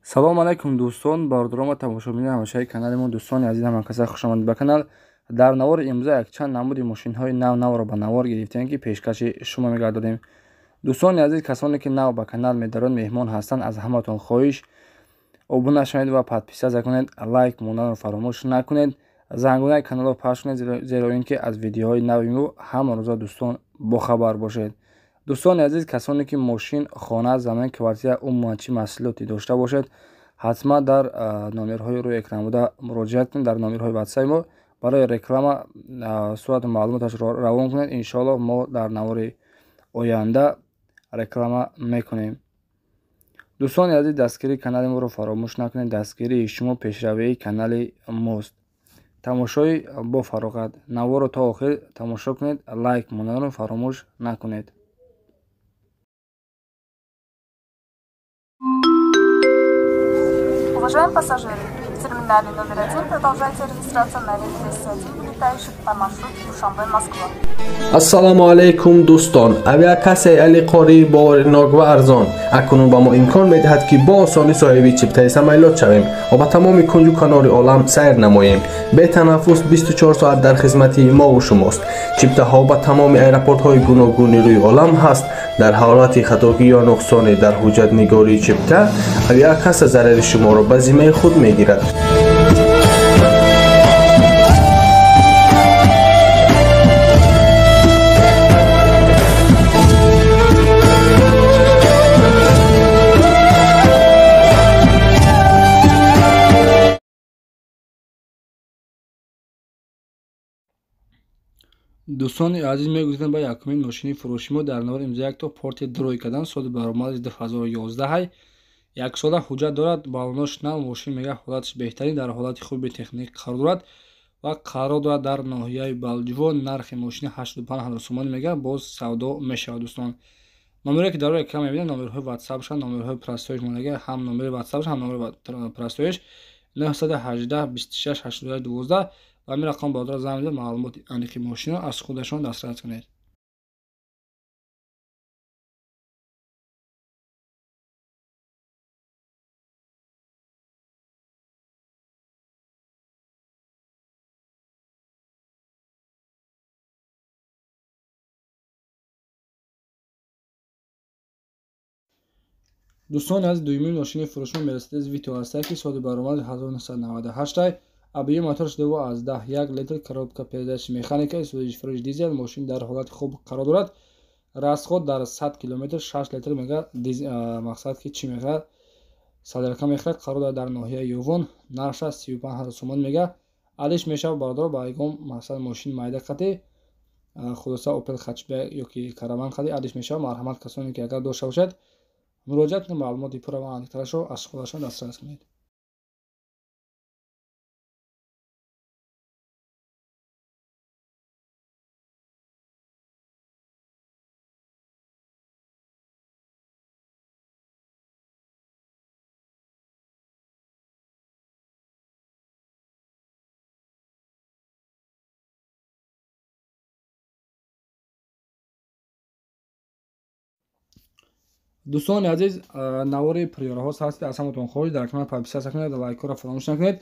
салом алайкум дӯстон, бардором ва тамошобини ҳамашаи канали мо. Дӯстони азиз, ҳамакаса хушомадед ба канал. Дар навори имрӯза якчанд намуди мошинҳои нав-навро ба навор гирифтем ки пешкаши шумо мегардонем. Дӯстони азиз, касоне ки нав ба канал медарон, меҳмон ҳастанд, аз ҳаматон хоҳиш обуна шавед ва подписатсия кунед, лайк монданро фаромӯш накунед, зангонаи каналро пахш кунед, зеро ин ки аз видеоҳои нави мо ҳама рӯза дӯстон бохабар бошед. дӯстони азиз, касоне ки мошин, хона, замин, квартира умуман чӣ маҳсулоте дошта бошед, ҳатман дар номерҳои рӯи экран буда муроҷиат кунед. Дар номерҳои ватсаби мо барои реклама сурати маълумоташро равон кунед. Иншоаллоҳ мо дар навори оянда реклама мекунем. дӯстони азиз, дастгирии канали моро фаромӯш накунед. Дастгирии шумо пешравии канали мост. тамошои бо фароғат наворро то охир тамошо кунед, лайк монданро фаромӯш накунед. Уважаемые пассажиры, в терминале номер 1 продолжайте регистрацию на рейс 201, летающий по маршруту Душанбе-Москва. ассалому алайкум дӯстон, авиакассияи Али Қории боваринок ва арзон акнун ба мо имкон медиҳад ки бо осонӣ соҳиби чиптаи самолёт шавем ва ба тамоми кунҷу канори олам сайр намоем. бетанаффус 24 соат дар хизмати мову шумост. чиптаҳо ба тамоми аэропортҳои гуногуни рӯи олам ҳаст. дар ҳолати хатогӣ ё нуқсоне дар ҳуҷҷатнигории чипта, авиакасса зарари шуморо ба зиммаи худ мегирад. дӯстони азиз, мегузарем ба якумин мошини фурӯши мо. дар навори имзо якто порти дройкадан соли баромади 2011 яксола ҳуҷҷат дорад. балонош нав, мошин мега ҳолатиш беҳтарин, дар ҳолати хуби техник қарор дорад ва қарор дорад дар ноҳияи Балҷувон. нархи мошини 85,000 сомон мега боз савдо мешавад. дӯстон, номере ки дар рӯи экран мебинед номерҳои ватсапшанд, номерҳои простоиш монага, ҳам номери ватсапш, ҳам номери простоиш 918 26 81 12 ва ҳамин рақам бародар занг медиҳед, маълумоти аниқи мошинро аз худашон дастрас кунед. дӯстони азиз, дуюмин мошини фурӯши мо Мерседес Vito ҳастад ки соли баромади 1998 абии моторш 2.1 1 литр, коробка передачи механикаи фурӯши дизел. мошин дар ҳолати хуб қарор дорад. расход дар 100 км 6 литр мега. мақсад ки чӣ мехоҳад, садарка мехоҳад. қарор дорад дар ноҳияи Ёвон. нарша 35,000 сомон мега. алиш мешавад бародаро ба ягон мақсад мошин майда қати хулоса Opel Hatchback ёки Caravan қати алиш мешавад. марҳамат, касоне ки агар дошта бошед муроҷиат кунед, маълумоти пурра ва аниқтарашро аз худашон дастрас кунед. дӯстони азиз, навори приёраҳо ҳастед, аз ҳаматон хоҳиш дар канал подписатсия кунед, лайкҳоро фаромӯш накунед.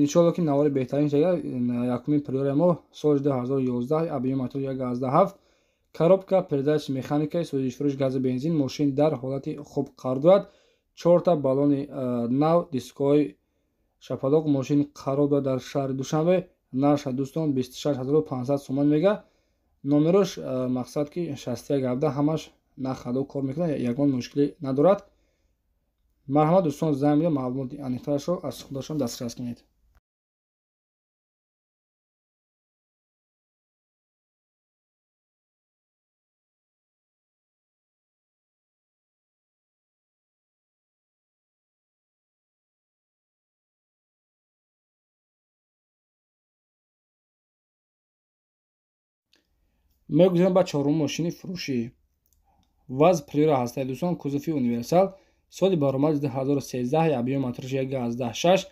иншоаллоҳ ки навори беҳтарин шавад. якумин приёраи мо соли 2011 абии мотор 1.7 коробка передачи механикаи сӯзишфурӯш газу бензин. мошин дар ҳолати хуб қарор дорад. 4 баллони нав, дискҳои шапалоқ. мошин қарор дорад дар шаҳри Душанбе. нарша дӯстон 26500 сомон мега. номерош мақсад ки 6117 ҳамаш нахадо кор мекунад, ягон мушкиле надорад. марҳамат дӯстон, занг медиҳед, маълумоти аниқтарашро аз худашон дастрас кунед. мегузарем ба чорумин мошини фурӯшӣ. ваз приора ҳастаи дӯстон, кузуфи универсал, соли баромади 2013, абии моторш 1.6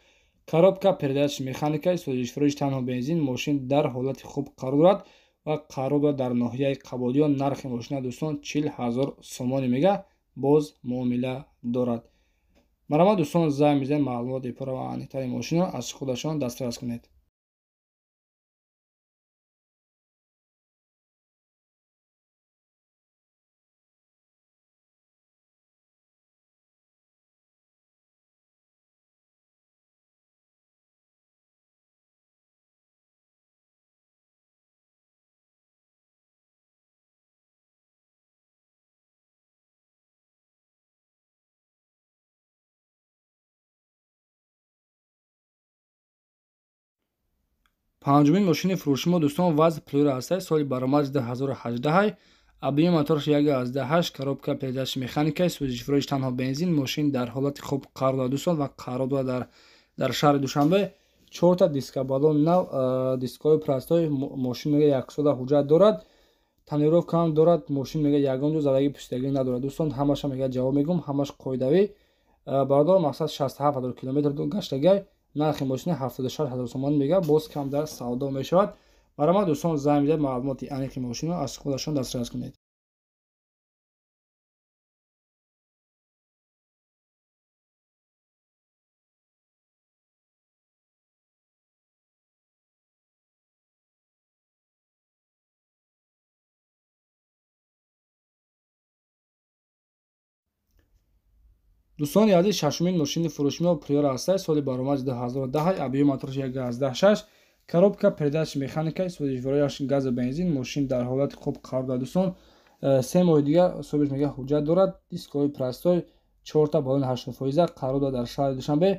коробка передачи механикаи сӯзишфурӯши танҳо бензин. мошин дар ҳолати хуб қарор дорад ва қарор дорад дар ноҳияи Қаболиён. нархи мошина дӯстон 40,000 сомони мега. боз муомила дорад. марама дӯстон занг мезанед, маълумоти пурра ва аниқтари мошинро аз худашон дастрас кунед. پنجمین ماشین فروشی ما دوستان وضع پلور هسته سال برآمد 2018 объем моторش 1.8 коробка передач механика сӯзишвориш танҳо бензин мошин дар ҳолати хуб қарор дорад дӯстон ва қарор дорад дар шаҳри Душанбе 4 та диска балон нав дискаҳои простой мошин мега 1 сола ҳуҷҷат дорад тонировка ҳам дорад мошин мега ягон ҷо задаги пӯстагӣ надорад дӯстон ҳамаша мега ҷавоб мегӯм ҳамаш қоидавӣ бародор мақсад 67000 километр гаштагай нархи мошини 76000 сомон мега боз кам дар савдо мешавад. Барои ма дӯстон занг медиҳед, маълумоти аниқи мошинро аз худашон дастрас кунед. дӯстони азиз, шашумин мошини фурӯширо Priora ҳастаи соли баромади 2010 объем моторш 1.6 коробка передач механика сӯзишвориаш газу бензин мошин дар ҳолати хуб қарор дорад дӯстон 3 моҳи дигар собиш мега ҳуҷҷат дорад дискаҳои простой 4 та балони 8% қарор дорад дар шаҳри Душанбе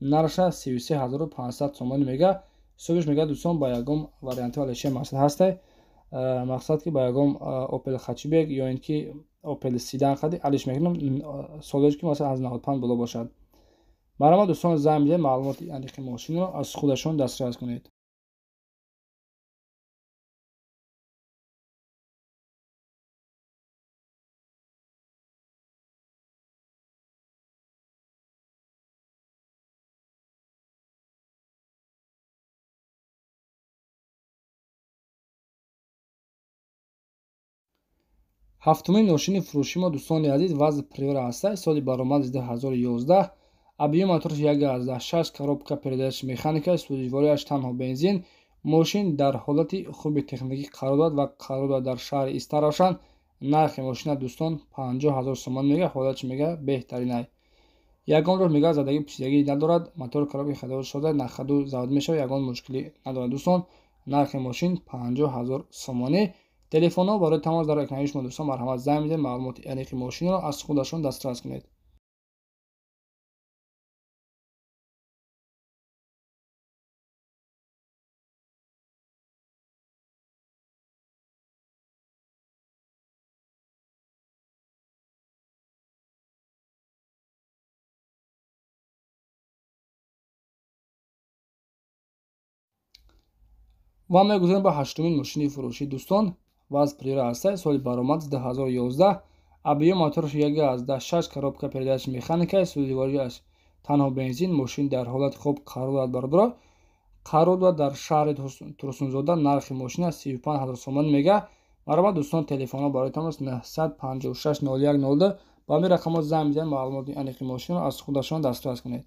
нарша 33500 сомон мега собиш мега дӯстон ба ягон варианти алешия масъул ҳастай мақсад ки ба ягон Opel Hatchback ё ин ки Opel Sedan хади алиш мекунам солеш ки масалан аз 95 боло бошад. Барои ма дӯстон занг медиҳед, маълумоти аниқи мошинро аз худашон дастрас кунед. ҳафтумин мошини фурӯши мо дӯстони азиз вазъ Priora ҳастаи соли баромади 2011 объем моторш 1.6 коробка передач механика сӯзишвориаш танҳо бензин мошин дар ҳолати хуби техникӣ қарор дорад ва қарор дорад дар шаҳри Истарошан нархи мошина дӯстон 50000 сомон мега ҳолатш мега беҳтаринай ягон роҳ мега задаги пӯсидагӣ надорад мотори коробки хаду шуда нахаду завод мешавад ягон мушкилӣ надорад дӯстон нархи мошин 50000 сомонӣ телефонҳо барои тамос дар экрани шумо дӯстон марҳамат занг медиҳед маълумоти аниқи мошинро аз худашон дастрас кунед. ва мегузарем ба ҳаштумин мошини фурӯшӣ дӯстон вазъ Priora ҳастаи соли баромади 2011 объем моторш 1.6 коробка передач механика сӯзишвориаш танҳо бензин мошин дар ҳолати хуб қарор дорад бародро қарор дорад дар шаҳри Турсунзода нархи мошина 35000 сомон мега марҳамат дӯстон телефонҳо барои тамос 956 0102 ба ҳамин рақамҳо занг медиҳед маълумоти аниқи мошинро аз худашон дастрас кунед.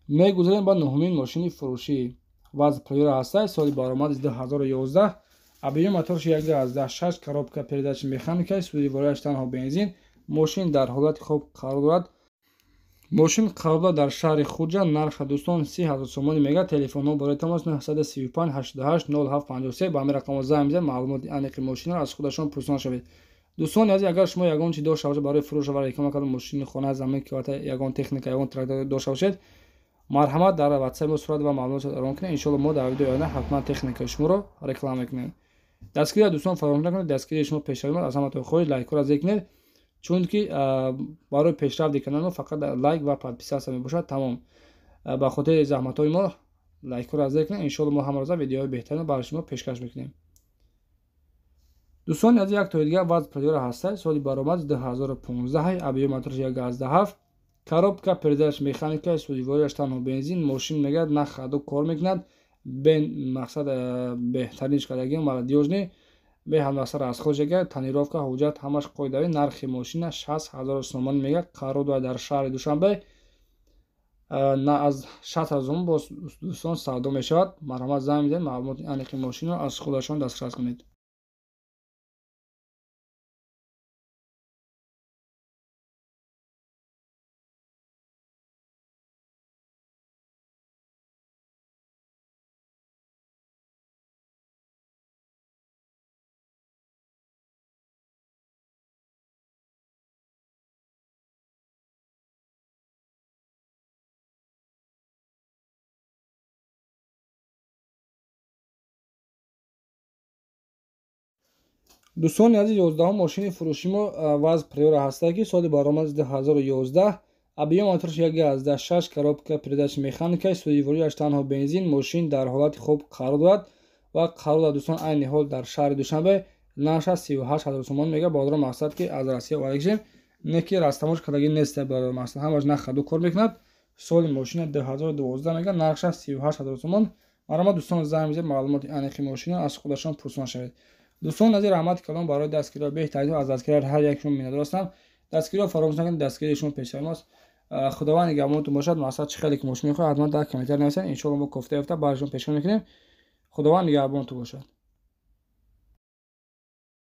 мегузарем ба нуҳумин мошини фурӯшӣ вазъ Priora ҳастаи соли баромади 2011 объем моторш 1.6 коробка передач механика сӯзишвориаш танҳо бензин мошин дар ҳолати хуб қарор дорад мошин қарор дорад дар шаҳри Хуҷа нарха дӯстон 30000 сомонӣ мега телефонҳо барои тамос 935 88 0753 ба ҳамин рақамҳо занг медиҳед маълумоти аниқи мошинро аз худашон пурсонда шавед. дӯстони азиз, агар шумо ягон чиз дошта бошед барои фурӯш ва реклама кардан мошини хона замин киёта ягон техника ягон трактор дошта бошед марҳамат дар ватсап мо сурат ва маълумотро рон кунед иншоалло мо дар видеои оянда ҳатман техникаи шуморо реклама мекунем. дастгирии дӯстон фаромӯш накунед дастгирии шумо пешавӣ аз ҳаматон хоҳиш лайкҳоро зикнед чунки барои пешрафти канал мо фақат лайк ва подписатсия мебошад. Тамом. ба хотири заҳматҳои мо лайкҳоро аз кунед. Иншоалло мо ҳама рӯза видеоҳои беҳтаринро барои шумо пешкаш мекунем. дӯстони аз як тои дигар вазн пройдора ҳастай соли баромад 2015 объем мотораш 1.7 коробка передач механика судиворияш танҳо бензин мошин мегӯяд на хаду кор мекунад мақсад беҳтариниш кардаги молодёжни бе ҳамдастар аз хоҷага тонировка ҳуҷҷат ҳамаш қоидави нархи мошина 60,000 сомон мегӯяд қарор дар шаҳри Душанбе на аз 60,000 сомон бо дӯстон савдо мешавад. Марҳамат зам медиҳед маълумоти аниқи мошинро аз худашон дастрас кунед. дӯстони азиз 11 мошини фурӯши мо вазн приора ҳастае ки соли баромад 2011 объем мотораш 1.6 коробка передачи механикаи судиворияш танҳо бензин мошин дар ҳолати хуб қарор дорад ва қарор дорад дӯстон айни ҳол дар шаҳри Душанбе наша 38,000 сомон мега бодро мақсад ки аз Россия варгишем неки растамош кардаги нест бодро мақсад ҳамаш на хаду кор мекунад. соли мошина 2012 мега наша 38,000 сомон. марҳамат дӯстон зам мезед маълумоти аниқи мошина аз худашон пурсона шавед. дӯстон назир раҳмати калом барои дастгириҳои беҳтарин аз дастгирии ҳар як шумо миннатдор ҳастам. дастгириҳо фаромӯш накунед, дастгирии шумо пешсари мост. худованд нигоҳбонатон бошад. мақсад чӣ хеле ки мошин мехоҳад ҳатман дар комментария нависед. иншоалло мо кофта ёфта барои шумо пешкаш мекунем. худованд нигоҳбонатон бошад.